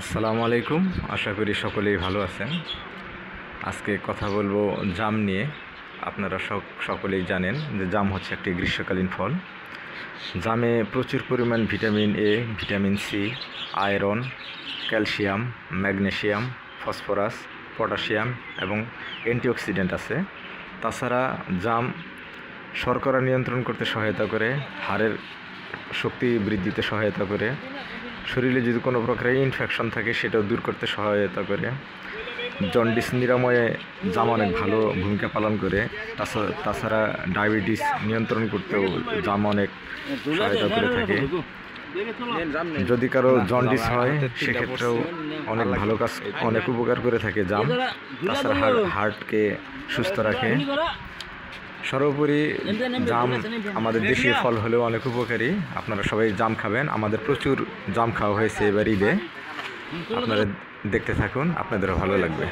আসসালামু আলাইকুম। আশা করি সকলেই ভালো আছেন। আজকে কথা বলবো জাম নিয়ে। আপনারা সকলেই জানেন যে জাম হচ্ছে একটি গ্রীষ্মকালীন ফল। জামে প্রচুর পরিমাণ vitamin A, vitamin C, iron, calcium, magnesium, phosphorus, potassium এবং অ্যান্টিঅক্সিডেন্ট আছে। তাছাড়া জাম শর্করা নিয়ন্ত্রণ করতে সহায়তা করে, হাড়ের শক্তি বৃদ্ধিতে সহায়তা করে, শরীরে যদি কোনো প্রকারের ইনফেকশন থাকে সেটাও দূর করতে সহায়তা করে, জন্ডিস নিরাময়ে জাম অনেক ভালো ভূমিকা পালন করে। তাছাড়া ডায়াবেটিস নিয়ন্ত্রণ করতেও জাম অনেক সহায়তা করে থাকে। যদি কারো জন্ডিস হয় সেক্ষেত্রেও অনেক ভালো কাজ, অনেক উপকার করে থাকে জাম। তাছাড়া হার্টকে সুস্থ রাখে। সর্বোপরি জাম আমাদের দেশীয় ফল হলেও অনেক উপকারী। আপনারা সবাই জাম খাবেন। আমাদের প্রচুর জাম খাওয়া হয়েছে এবার ঈদে। আপনারা দেখতে থাকুন, আপনাদেরও ভালো লাগবে।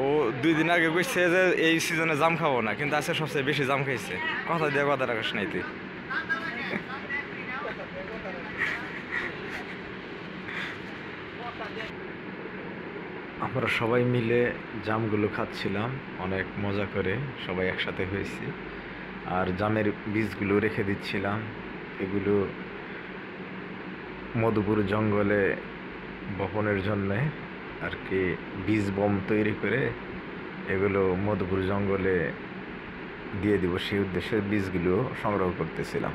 ও 2 দিন আগে কইছে যে এই সিজনে জাম খাবো না, কিন্তু আজকে সবচেয়ে বেশি জাম খাইছে। কথা দিয়ে কথা রাখাস নাই তুই। আমরা সবাই মিলে জামগুলো খাচ্ছিলাম অনেক মজা করে, সবাই একসাথে হয়েছি। আর জামের বীজগুলো রেখে দিচ্ছিলাম। এগুলো মধুপুর জঙ্গলে বপনের জন্যে আর কি বীজ বম তৈরি করে এগুলো মধুপুর জঙ্গলে দিয়ে দিব, সেই উদ্দেশ্যে বীজগুলো সংগ্রহ করতেছিলাম।